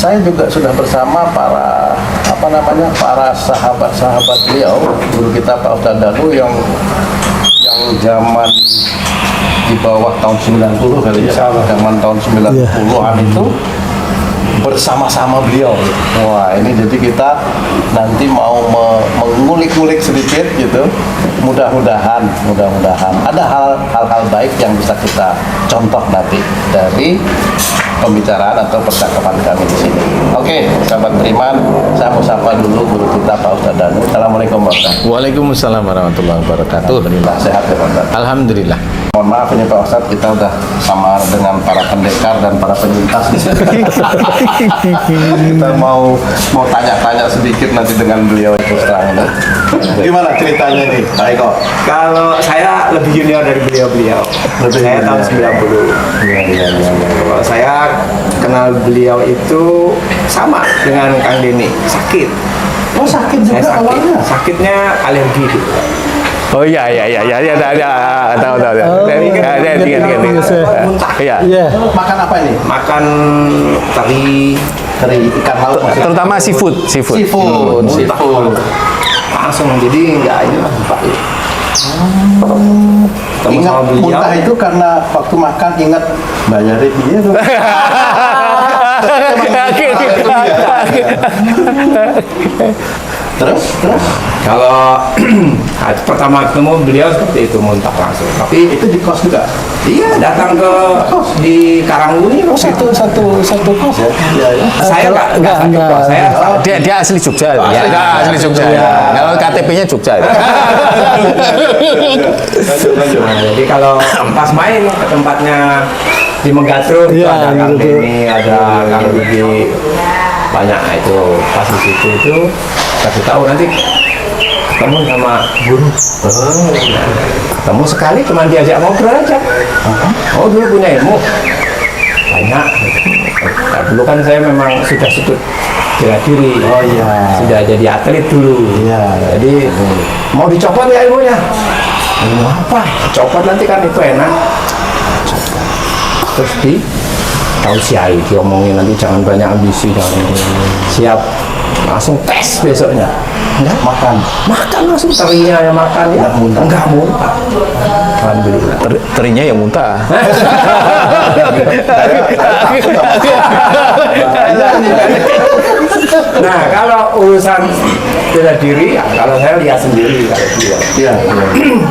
saya juga sudah bersama para para sahabat-sahabat beliau, guru kita Pak Ustadz Daru yang zaman di bawah tahun 90 kali ya, zaman tahun 90-an itu bersama-sama beliau. Wah, ini jadi kita nanti mau mengulik-ulik sedikit gitu. Mudah-mudahan ada hal-hal baik yang bisa kita contoh nanti dari pembicaraan atau percakapan kami di sini. Oke, sahabat beriman, saya mau sapa dulu guru kita Pak Ustadz Danu. Assalamualaikum Pak Ustadz. Waalaikumsalam warahmatullahi wabarakatuh. Alhamdulillah sehat ya Pak Ustadz. Alhamdulillah. Mohon maaf ini Pak Ustadz, kita udah sama dengan para pendekar dan para penyintas di sini. Kita mau tanya-tanya sedikit nanti dengan beliau itu setelahnya. Gimana ceritanya nih, Pak Eko? Kalau saya lebih junior dari beliau. Saya tahun 90. Iya. Kalau saya kenal beliau itu sama dengan Kang Denny, sakit. Oh sakit juga Saya sakit. awalnya? Sakitnya alergi. Oh iya, tahu. Muntah. Iya. Makan apa ini? Makan teri, Ikan laut maksudnya? Terutama seafood. Seafood. langsung, jadi nggak ini lah Pak. Ketemu Ingat sama beliau. muntah itu karena waktu makan ingat bayarin dia tuh. Terus? Kalau pertama ketemu beliau seperti itu, muntah langsung. Tapi Itu di kos juga? iya, datang ke di Karanguni kos itu. Satu kos ya? Iya ya. Saya nggak sakit kok. Saya Dia asli Jogja. Ya, asli Jogja. Kalau KTP-nya Jogja. Nah, jadi kalau pas main ke tempatnya di Megatron itu ada Kang Denny, ada Kang Rudi, banyak itu pas di situ itu kasih tahu nanti ketemu sama guru. Ketemu sekali cuma diajak ngobrol aja. Oh dulu punya ilmu banyak. Nah, dulu kan saya memang sudah sudut bela diri. Oh iya. Sudah jadi atlet dulu. Iya. Jadi mau dicopot ya ilmunya. Ilmu apa? Copot nanti kan itu enak. Terus di tausiai diomongin nanti jangan banyak ambisi dan siap langsung tes besoknya. Makan langsung terinya ya makan ya enggak muntah. Alhamdulillah. Terinya yang muntah. Nah kalau urusan bela diri ya, kalau saya lihat sendiri kalau beliau. Iya.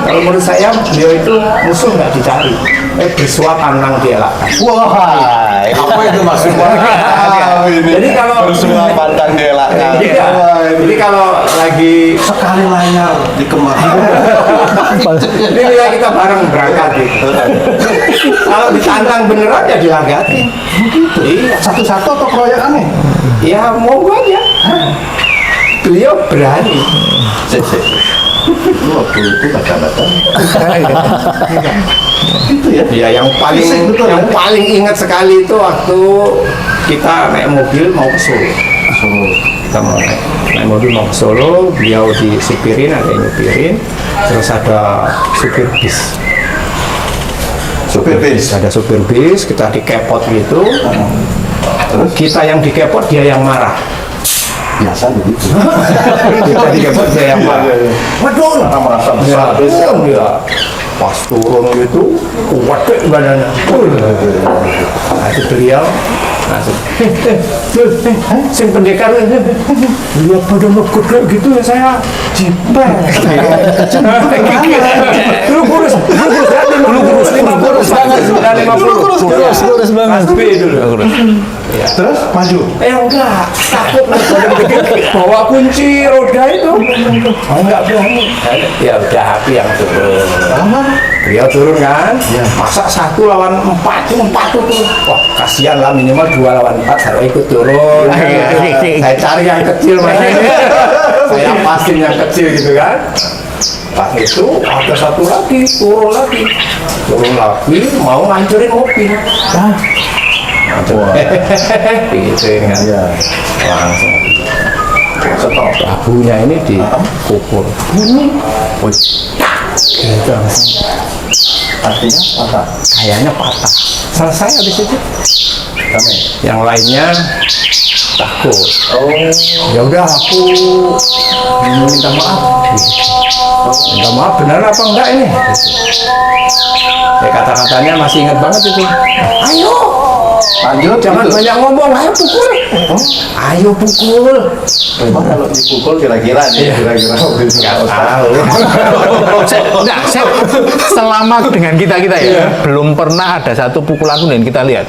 Kalau menurut saya beliau itu musuh nggak dicari, bersuap pantang dielakkan. Wah, apa itu maksudnya? Jadi kalau semua pantang dielakkan. Iya. Jadi kalau lagi Sekali layar dikemas. ini nilai kita bareng berangkat gitu. Kalau ditantang beneran ya dilagatin. Begitu. Iya. Satu-satu atau keroyokan nih? Ya monggo aja. Beliau berani. Itu waktu itu baca-baca. Itu ya? Ya yang Fisik, betul, ya? paling ingat sekali itu waktu kita naik mobil mau ke Solo. Kita mau naik mobil mau ke Solo, beliau disupirin, ada yang nyupirin, terus ada supir bis. Ada supir bis, kita dikepot gitu. Terus kita yang dikepot, dia yang marah. Biasa begitu. Kita dikepot, dia yang marah. Waduh, merasa besar. Ya. Pas turun gitu, kuat deh badannya. Nah, itu beliau langsung, sing pendekar, lihat badan lo gede gitu ya saya jiper. Lu kurus banget. Ya. Terus maju. Enggak, takut bawa kunci roda itu. Enggak berani. Ya udah api yang turun. Beliau turun kan, masa 1 lawan 4 itu wah kasihan lah, minimal 2 lawan 4 saya ikut turun. Saya cari yang kecil mana ini, saya pasin yang kecil gitu kan. Pas itu ada satu lagi turun lagi mau ngancurin mobil. Gitu kan, langsung stop. Abunya ini dipukul. Gitu langsung. Artinya patah. Kayaknya patah. Selesai habis itu. Yang lainnya takut. Oh, Ya udah aku minta maaf. Minta maaf benar apa enggak ini? Ya kata-katanya masih ingat banget itu. Ayo, lanjut. jangan gitu. banyak ngomong, ayo pukul. Ayo pukul. Memang kalau dipukul kira-kira nih, kira-kira Nggak tahu. Saya selama dengan kita ya belum pernah ada satu pukulan pun yang kita lihat.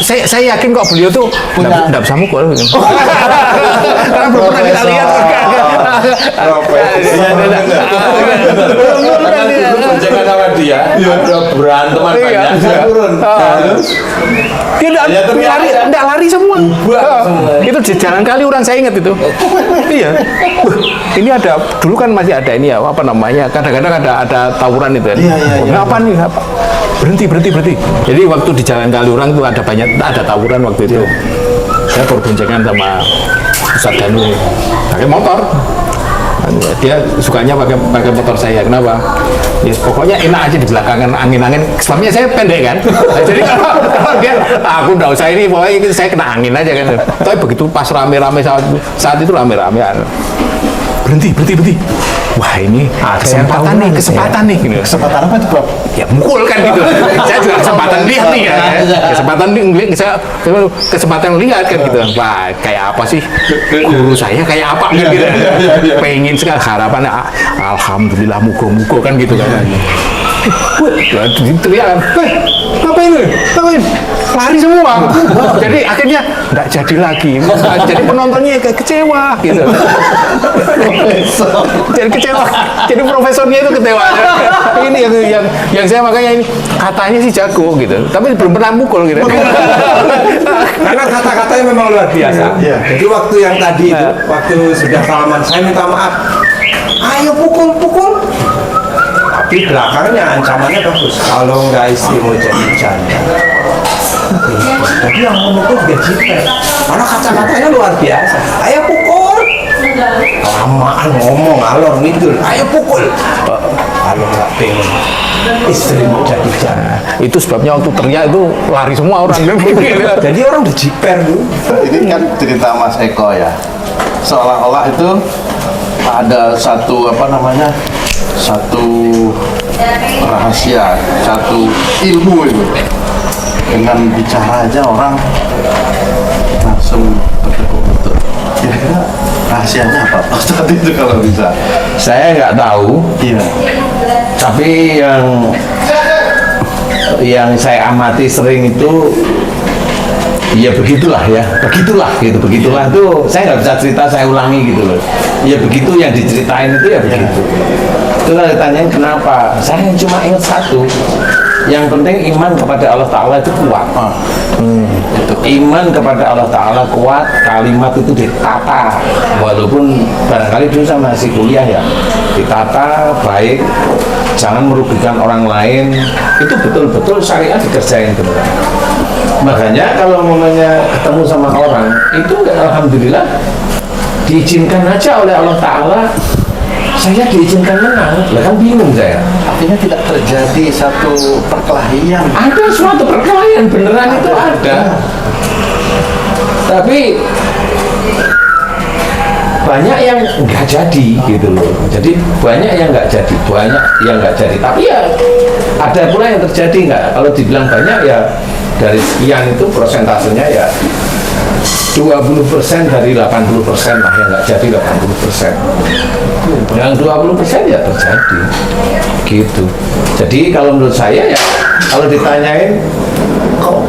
Saya yakin kok beliau tuh nggak bisa mukul. Karena belum pernah kita lihat. Jangan sama dia, ada beranteman banyak, saya turun. Dia enggak lari semua. Itu di jalan kali orang saya ingat itu. Iya. Ini ada dulu kan masih ada ini ya apa namanya? Kadang-kadang ada tawuran itu. Iya. Apa nih? Apa? Berhenti. Jadi waktu di jalan kali orang itu ada tawuran waktu itu. Saya berboncengan sama Ustadz Danu pakai motor. Dia sukanya pakai motor saya. Kenapa? Ya pokoknya enak aja di belakangan angin-angin. Sebabnya saya pendek kan. Jadi kalau dia aku nggak usah ini, pokoknya saya kena angin aja kan. Tapi begitu pas rame-rame saat itu rame-ramean. Berhenti. Wah ini kesempatan nih. Gitu. Kesempatan apa itu, Bro? Ya mukul kan gitu. Saya juga kesempatan lihat nih ya. Kesempatan lihat kan gitu. Wah kayak apa sih guru saya kayak apa kan gitu. Pengen sekali harapannya alhamdulillah mugo-mugo kan gitu kan. Teriakan, ngapain? Lari semua. Jadi akhirnya nggak jadi lagi. Jadi penontonnya kecewa gitu. Jadi kecewa. Jadi profesornya itu kecewa. Ini yang saya makanya ini katanya sih jago gitu. Tapi belum pernah mukul gitu. Karena kata-katanya memang luar biasa. Iya. Jadi waktu yang tadi itu, waktu sudah salaman, saya minta maaf. Ayo pukul. Tapi belakangnya ancamannya bagus. Kalau nggak istimewa jadi janda. Tapi yang memukul juga jiper. Karena kata-katanya luar biasa. Ayo pukul. Lamaan ngomong alor ngidul. Ayo pukul. Kalau nggak pengen istrimu jadi janda. Itu sebabnya waktu teriak itu lari semua orang. Jadi orang udah jiper dulu. Ini kan cerita Mas Eko ya. Seolah-olah itu ada satu rahasia, satu ilmu itu. Dengan bicara aja orang langsung bertekuk lutut. Kira-kira rahasianya apa Pak Ustadz itu kalau bisa? Saya nggak tahu. Iya. Tapi yang saya amati sering itu ya begitulah tuh saya nggak bisa cerita, saya ulangi gitu loh. Ya begitu yang diceritain itu ya begitu. Itu kalau ditanyain kenapa, saya cuma ingat satu, yang penting iman kepada Allah Ta'ala itu kuat. Itu iman kepada Allah Ta'ala kuat, kalimat itu ditata, walaupun barangkali dulu saya masih kuliah ya, ditata baik, jangan merugikan orang lain, itu betul-betul syariat dikerjain beneran. Makanya kalau momennya ketemu sama orang itu alhamdulillah diizinkan aja oleh Allah Ta'ala, saya diizinkan menang. Ya kan bingung saya. Artinya tidak terjadi satu perkelahian. Ada suatu perkelahian beneran itu ada. Tapi banyak yang nggak jadi gitu loh. Jadi banyak yang nggak jadi. Tapi ya ada pula yang terjadi nggak. Kalau dibilang banyak ya dari sekian itu persentasenya ya 20% dari 80% lah yang nggak jadi 80%. Yang 20% ya terjadi gitu. Jadi kalau menurut saya ya kalau ditanyain kok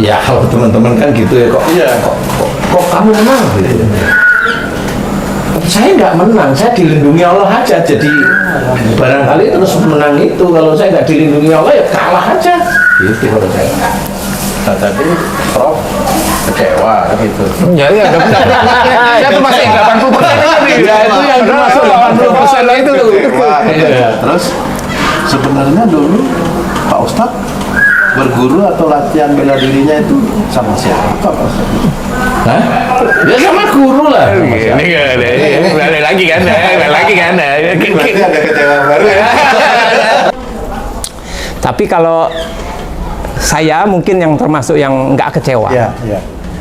ya kalau teman-teman kan gitu ya kok kamu menang gitu. Saya nggak menang, saya dilindungi Allah aja. Jadi barangkali terus menang itu, kalau saya nggak dilindungi Allah ya kalah aja gitu kalau saya. Nah, tadi Prof kecewa gitu. Ya, saya tuh masih 80%. Ya itu yang termasuk 80% lah itu. Kecewa, Iya. Terus sebenarnya dulu Pak Ustadz berguru atau latihan bela dirinya itu sama siapa Pak Ustadz? Hah? Ya sama guru lah. Ini ada lagi kan? Berarti ada kecewa baru ya. Tapi kalau saya mungkin yang termasuk yang nggak kecewa. Ya, ya.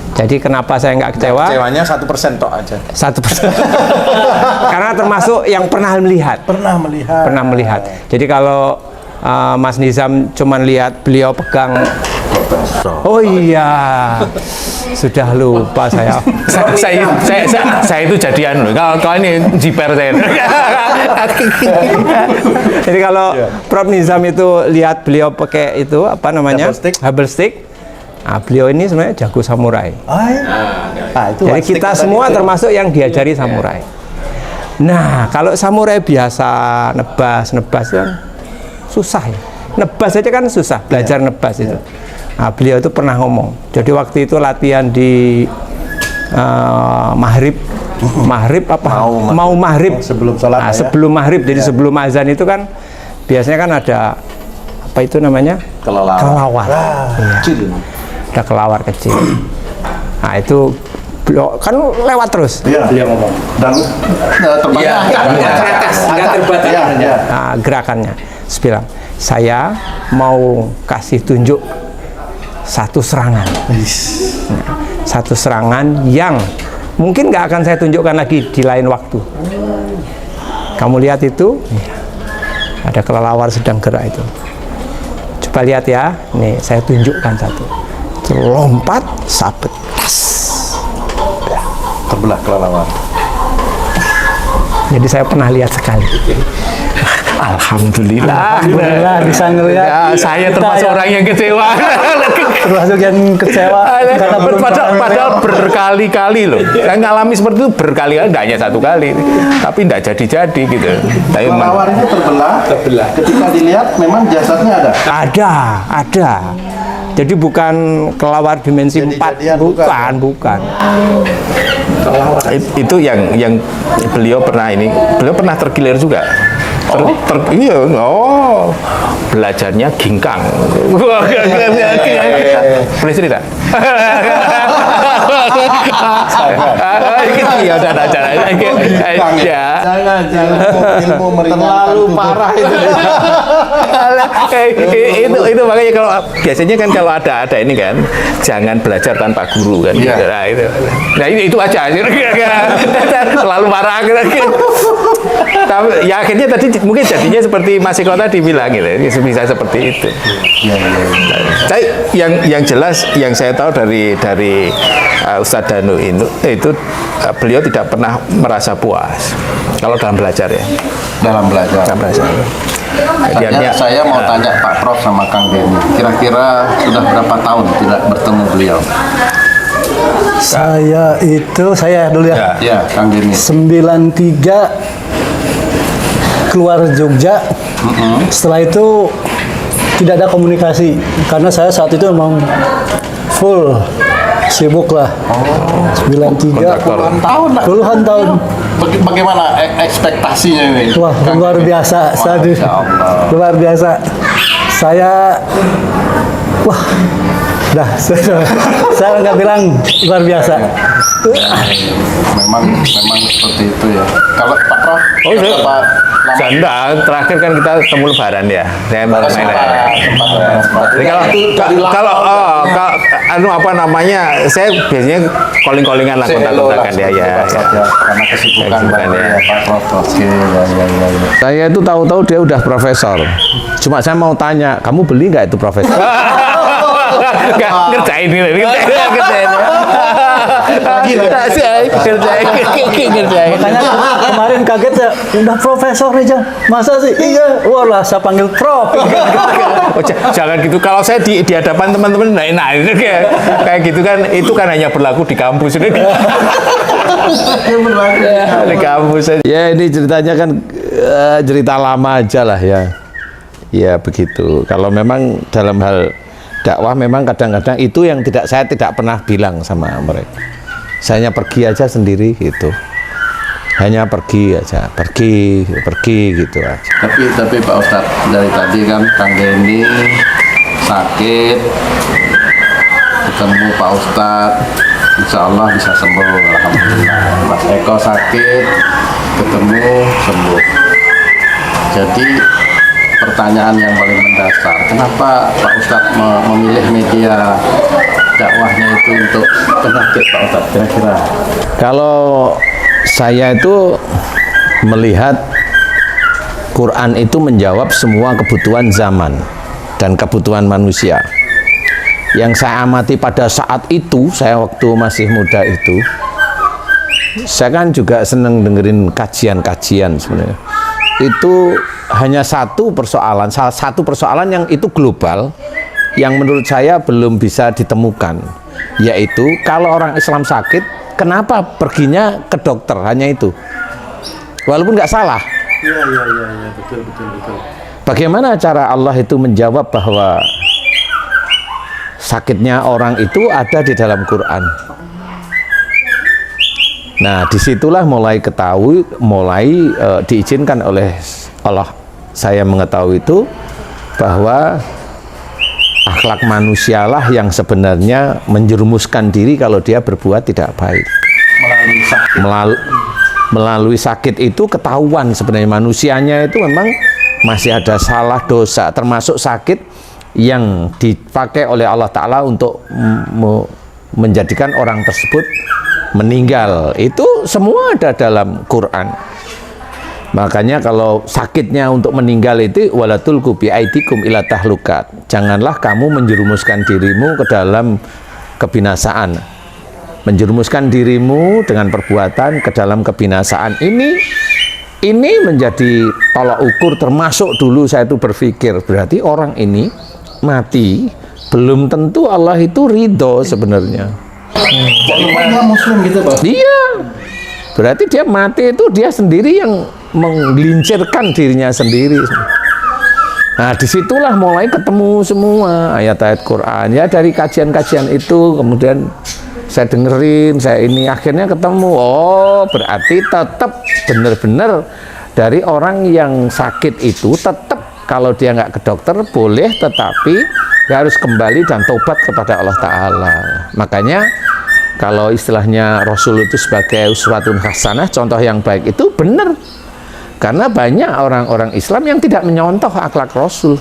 Jadi kenapa saya nggak kecewa? Kecewanya 1% tok aja. 1%. Karena termasuk yang pernah melihat. Pernah melihat. Pernah melihat. Jadi kalau Mas Nizam cuman lihat beliau pegang, oh iya, sudah lupa saya. Saya itu jadian loh. Kalau ini jiper saya. Jadi kalau Prof Nizam itu lihat beliau pakai itu apa namanya? Hubble stick. Nah, beliau ini sebenarnya jago samurai. Itu Jadi kita semua termasuk yang diajari samurai. Nah, kalau samurai biasa nebas kan susah ya. Nebas aja kan susah, belajar nebas itu. Nah, beliau itu pernah ngomong. Jadi waktu itu latihan di maghrib apa? Mau maghrib. Sebelum sholat. Nah, sebelum maghrib. Jadi sebelum azan itu kan biasanya kan ada apa itu namanya? Kelawar. Iya. Ada kelawar kecil. Nah, itu kan lewat terus. Beliau ngomong. Dan gerakannya. Terus bilang, saya mau kasih tunjuk satu serangan. Satu serangan yang mungkin nggak akan saya tunjukkan lagi di lain waktu. Kamu lihat itu, ada kelelawar sedang gerak itu. Coba lihat ya, nih saya tunjukkan satu. Lompat, sabet, tas. terbelah kelelawar. Jadi saya pernah lihat sekali. Alhamdulillah bisa ngelihat. Ya, saya termasuk orang yang kecewa. Termasuk yang kecewa. Padahal berkali-kali loh. Saya ngalami seperti itu berkali-kali, tidak hanya satu kali. Tapi tidak jadi-jadi gitu. Tapi Kelelawar itu terbelah. Ketika dilihat memang jasadnya ada. Ada. Jadi bukan kelelawar dimensi 4, bukan. itu yang beliau pernah tergilir juga. Iya, belajarnya ginkang. Boleh cerita? Ya udah Jangan ilmu terlalu parah itu. itu makanya kalau biasanya kan kalau ada ini kan jangan belajar tanpa guru kan. Nah itu aja. Terlalu parah tapi ya akhirnya tadi mungkin jadinya seperti Mas Eko tadi bilang gitu, bisa seperti itu. Tapi yang jelas yang saya tahu dari Ustadz Danu itu beliau tidak pernah merasa puas kalau dalam belajar ya. Dalam belajar. Saya mau tanya Pak Prof sama Kang Denny, kira-kira sudah berapa tahun tidak bertemu beliau? Saya dulu ya. Ya, Kang Denny. 93 keluar Jogja. Setelah itu tidak ada komunikasi karena saya saat itu memang full sibuk lah. 93 puluhan tahun. Bagaimana ekspektasinya ini? Wah, luar biasa. Luar biasa. Saya saya nggak bilang luar biasa. Memang seperti itu ya. Kalau Pak Prof, Janda, terakhir kan kita ketemu Lebaran ya. Saya main. Jadi kalau apa namanya, saya biasanya calling-callingan lah, kontak-kontakan ya. Karena kesibukan ya Pak Prof. Oke, ya. Saya itu tahu-tahu dia udah profesor. Cuma saya mau tanya, kamu beli nggak itu profesor? Nggak ngerjain ini. Makanya kemarin kaget ya, udah profesor aja. Masa sih? Iya. Walah, saya panggil Prof. Jangan gitu. Kalau saya di hadapan teman-teman kayak gitu kan, itu kan hanya berlaku di kampus ini. Di kampus aja. Ya ini ceritanya kan cerita lama aja lah ya. Ya begitu. Kalau memang dalam hal dakwah memang kadang-kadang itu yang saya tidak pernah bilang sama mereka. Saya hanya pergi aja sendiri gitu. Hanya pergi aja, pergi gitu aja. Tapi Pak Ustadz, dari tadi kan Kang Denny sakit, ketemu Pak Ustadz, insya Allah bisa sembuh, alhamdulillah. Mas Eko sakit, ketemu sembuh. Jadi pertanyaan yang paling mendasar. Kenapa Pak Ustadz memilih media dakwahnya itu untuk penyakit, Pak Ustadz, kira-kira? Kalau saya itu melihat Quran itu menjawab semua kebutuhan zaman dan kebutuhan manusia. Yang saya amati pada saat itu, saya waktu masih muda itu, saya kan juga senang dengerin kajian-kajian sebenarnya. Itu hanya salah satu persoalan yang itu global, yang menurut saya belum bisa ditemukan, yaitu kalau orang Islam sakit, kenapa perginya ke dokter, hanya itu. Walaupun nggak salah. Iya, betul. Bagaimana cara Allah itu menjawab bahwa sakitnya orang itu ada di dalam Quran? Nah, disitulah mulai diizinkan oleh Allah saya mengetahui itu bahwa akhlak manusialah yang sebenarnya menjerumuskan diri kalau dia berbuat tidak baik. Melalui sakit itu ketahuan sebenarnya manusianya itu memang masih ada salah dosa, termasuk sakit yang dipakai oleh Allah Ta'ala untuk menjadikan orang tersebut meninggal. Itu semua ada dalam Quran. Makanya kalau sakitnya untuk meninggal itu walatulqu biaidikum ila tahlukat. Janganlah kamu menjerumuskan dirimu ke dalam kebinasaan. Menjerumuskan dirimu dengan perbuatan ke dalam kebinasaan. Ini menjadi tolak ukur, termasuk dulu saya itu berpikir berarti orang ini mati belum tentu Allah itu ridho sebenarnya. Muslim gitu, Pak? Iya, berarti dia mati itu dia sendiri yang menggelincirkan dirinya sendiri. Nah, disitulah mulai ketemu semua ayat-ayat Quran. Ya dari kajian-kajian itu kemudian saya dengerin, akhirnya ketemu. Oh, berarti tetap benar-benar dari orang yang sakit itu tetap kalau dia nggak ke dokter boleh, tetapi dia harus kembali dan tobat kepada Allah Ta'ala. Makanya kalau istilahnya Rasul itu sebagai uswatun hasanah, contoh yang baik itu benar. Karena banyak orang-orang Islam yang tidak menyontoh akhlak Rasul.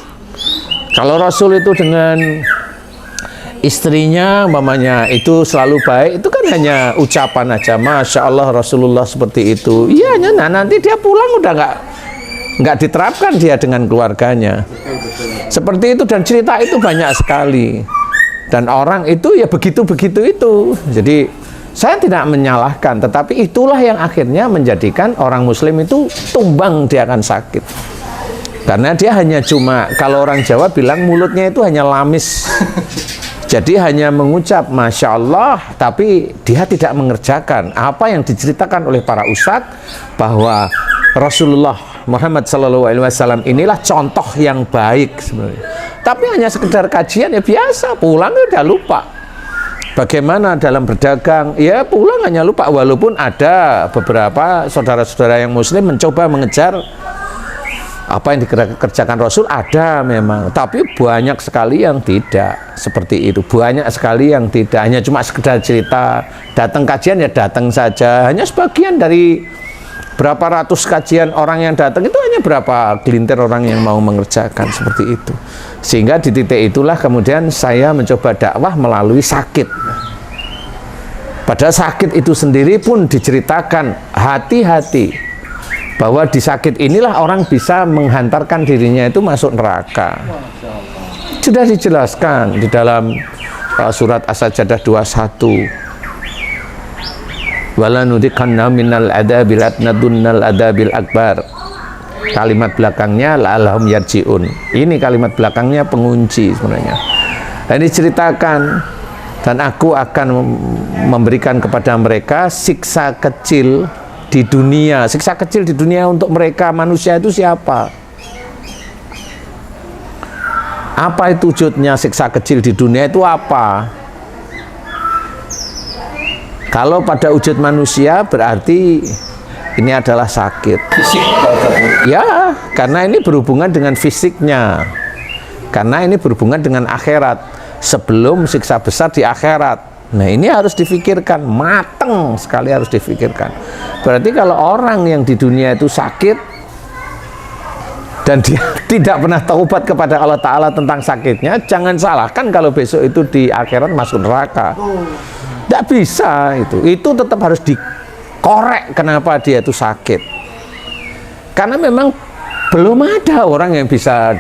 Kalau Rasul itu dengan istrinya, mamanya itu selalu baik, itu kan hanya ucapan aja, Masya Allah Rasulullah seperti itu. Iya, nah nanti dia pulang udah nggak diterapkan dia dengan keluarganya. Seperti itu, dan cerita itu banyak sekali. Dan orang itu ya begitu-begitu itu. Jadi saya tidak menyalahkan, tetapi itulah yang akhirnya menjadikan orang Muslim itu tumbang dia akan sakit. Karena dia hanya cuma, kalau orang Jawa bilang mulutnya itu hanya lamis. Jadi hanya mengucap Masya Allah, tapi dia tidak mengerjakan apa yang diceritakan oleh para ustadz bahwa Rasulullah Muhammad SAW inilah contoh yang baik sebenarnya. Tapi hanya sekedar kajian ya biasa, pulang ya udah lupa. Bagaimana dalam berdagang, ya pulang hanya lupa. Walaupun ada beberapa saudara-saudara yang Muslim mencoba mengejar apa yang dikerjakan Rasul, ada memang, tapi banyak sekali yang tidak seperti itu. Banyak sekali yang tidak, hanya cuma sekedar cerita, datang kajian ya datang saja. Hanya sebagian dari berapa ratus kajian orang yang datang itu hanya berapa gelintir orang yang mau mengerjakan seperti itu. Sehingga di titik itulah kemudian saya mencoba dakwah melalui sakit. Pada sakit itu sendiri pun diceritakan hati-hati bahwa di sakit inilah orang bisa menghantarkan dirinya itu masuk neraka. Sudah dijelaskan di dalam surat As-Sajdah 21. Wala nudikanna minal adabil adnadunnal adabil akbar. Kalimat belakangnya la'allahum yarji'un. Ini kalimat belakangnya pengunci sebenarnya. Dan diceritakan, dan aku akan memberikan kepada mereka siksa kecil di dunia. Siksa kecil di dunia untuk mereka manusia itu siapa? Apa itu wujudnya siksa kecil di dunia itu apa? Kalau pada wujud manusia berarti ini adalah sakit. Fisik, Ya, karena ini berhubungan dengan fisiknya. Karena ini berhubungan dengan akhirat. Sebelum siksa besar di akhirat. Nah, ini harus difikirkan, mateng sekali harus difikirkan. Berarti kalau orang yang di dunia itu sakit dan dia tidak pernah taubat kepada Allah Ta'ala tentang sakitnya, jangan salahkan kalau besok itu di akhirat masuk neraka. Tidak bisa itu tetap harus dikorek kenapa dia itu sakit. Karena memang belum ada orang yang bisa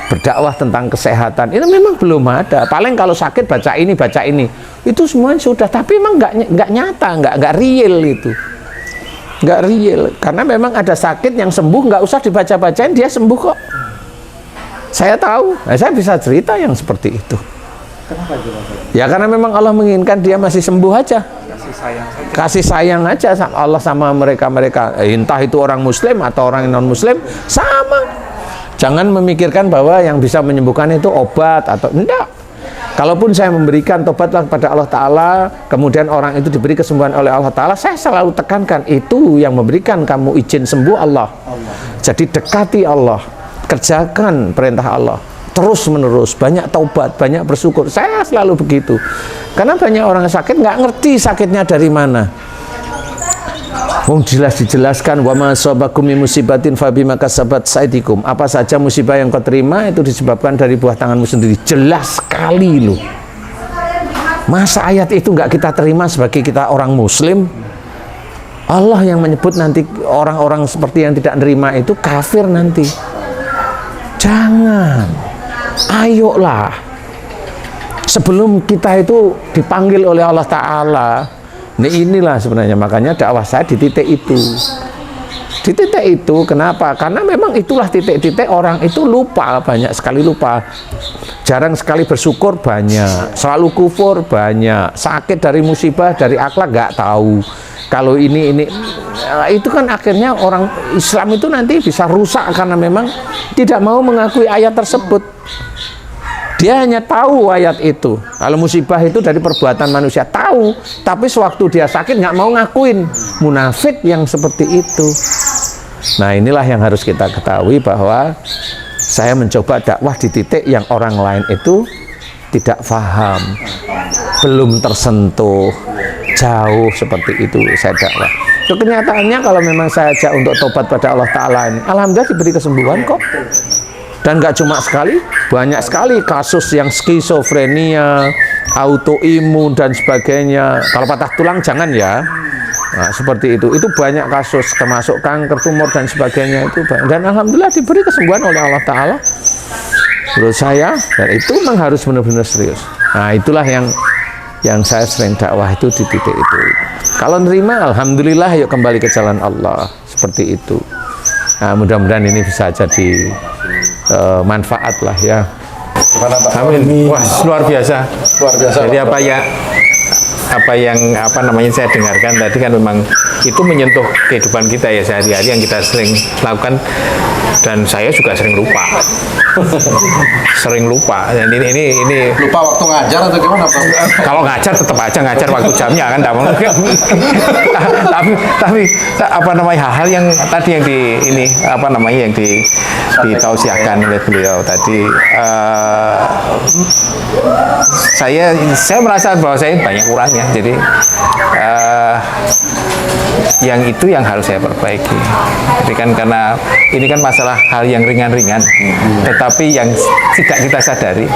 berdakwah tentang kesehatan, itu memang belum ada. Paling kalau sakit baca ini, itu semuanya sudah, tapi memang nggak nyata, nggak real itu. Nggak real, karena memang ada sakit yang sembuh nggak usah dibaca-bacain, dia sembuh kok. Saya tahu, saya bisa cerita yang seperti itu. Kenapa itu, Pak? Ya karena memang Allah menginginkan dia masih sembuh aja. Kasih sayang aja Allah sama mereka, entah itu orang Muslim atau orang non Muslim, sama. Jangan memikirkan bahwa yang bisa menyembuhkan itu obat atau enggak. Kalaupun saya memberikan tobatlah kepada Allah Ta'ala, kemudian orang itu diberi kesembuhan oleh Allah Ta'ala, saya selalu tekankan, itu yang memberikan kamu izin sembuh Allah. Jadi dekati Allah, kerjakan perintah Allah, terus menerus, banyak taubat, banyak bersyukur. Saya selalu begitu. Karena banyak orang sakit nggak ngerti sakitnya dari mana. Jelas dijelaskan, wa ma asabakum min musibatin fa bima kasabat aydikum. Apa saja musibah yang kau terima itu disebabkan dari buah tanganmu sendiri. Jelas sekali loh. Masa ayat itu nggak kita terima sebagai kita orang Muslim? Allah yang menyebut nanti orang-orang seperti yang tidak nerima itu kafir nanti. Jangan. Ayolah. Sebelum kita itu dipanggil oleh Allah Ta'ala, inilah sebenarnya, makanya dakwah saya di titik itu. Di titik itu, kenapa? Karena memang itulah titik-titik orang itu lupa, banyak sekali lupa. Jarang sekali bersyukur, banyak. Selalu kufur, banyak. Sakit dari musibah, dari akhlak, nggak tahu. Kalau ini itu kan akhirnya orang Islam itu nanti bisa rusak karena memang tidak mau mengakui ayat tersebut. Dia hanya tahu ayat itu. Kalau musibah itu dari perbuatan manusia, tahu. Tapi sewaktu dia sakit nggak mau ngakuin. Munafik yang seperti itu. Nah inilah yang harus kita ketahui, bahwa saya mencoba dakwah di titik yang orang lain itu tidak paham, belum tersentuh, jauh seperti itu saya dakwah. So, kenyataannya kalau memang saya ajak untuk tobat pada Allah Ta'ala ini, alhamdulillah diberi kesembuhan kok. Dan nggak cuma sekali, banyak sekali kasus yang skizofrenia, autoimun dan sebagainya. Kalau patah tulang jangan ya. Nah, seperti itu banyak kasus, termasuk kanker, tumor dan sebagainya itu banyak. Dan alhamdulillah diberi kesembuhan oleh Allah Ta'ala. Menurut saya, dan itu memang harus benar-benar serius. Nah itulah yang saya sering dakwah itu di titik itu. Kalau nerima, alhamdulillah, yuk kembali ke jalan Allah. Seperti itu. Nah mudah-mudahan ini bisa jadi manfaat lah ya. Amin. Wah luar biasa. Luar biasa. Jadi apa yang saya dengarkan tadi kan memang itu menyentuh kehidupan kita ya sehari-hari yang kita sering lakukan, dan saya juga sering lupa. Dan ini Lupa waktu ngajar atau gimana, Pak? kalau ngajar tetap aja ngajar waktu jamnya kan tidak mungkin. tapi hal-hal yang tadi yang yang ditausiahkan oleh beliau tadi, saya merasa bahwa saya banyak kurangnya. Jadi yang itu yang harus saya perbaiki. Jadi kan karena ini kan masalah hal yang ringan-ringan, tetapi yang tidak kita sadari.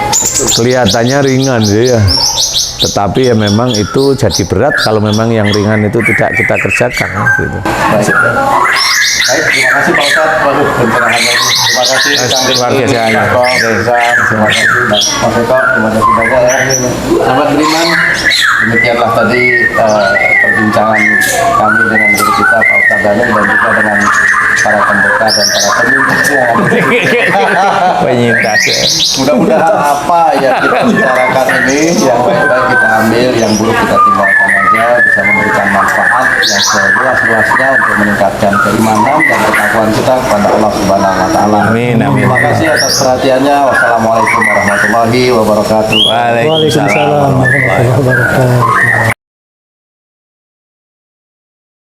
Kelihatannya ringan ya, tetapi ya memang itu jadi berat kalau memang yang ringan itu tidak kita kerjakan gitu. Baik, terima kasih Pak Ustadz. Waduh, pencerahannya. Terima kasih. Luar biasa. Terima kasih Mas Eko. Terima kasih banyak ya. Selamat beriman. Demikianlah tadi perbincangan kami dengan guru kita Pak Ustadz Danu, dan juga dengan para pendeta dan para penyintas yang ada. Penyintas. Mudah-mudahan apa yang kita bicarakan ini yang baik-baik kita ambil, yang buruk kita tinggalkan aja, bisa memberikan manfaat yang seluas-luasnya untuk meningkatkan keimanan dan ketakwaan kita kepada Allah Subhanahu wa Ta'ala. Amin, amin. Terima kasih atas perhatiannya. Wassalamualaikum warahmatullahi wabarakatuh. Waalaikumsalam warahmatullahi wabarakatuh.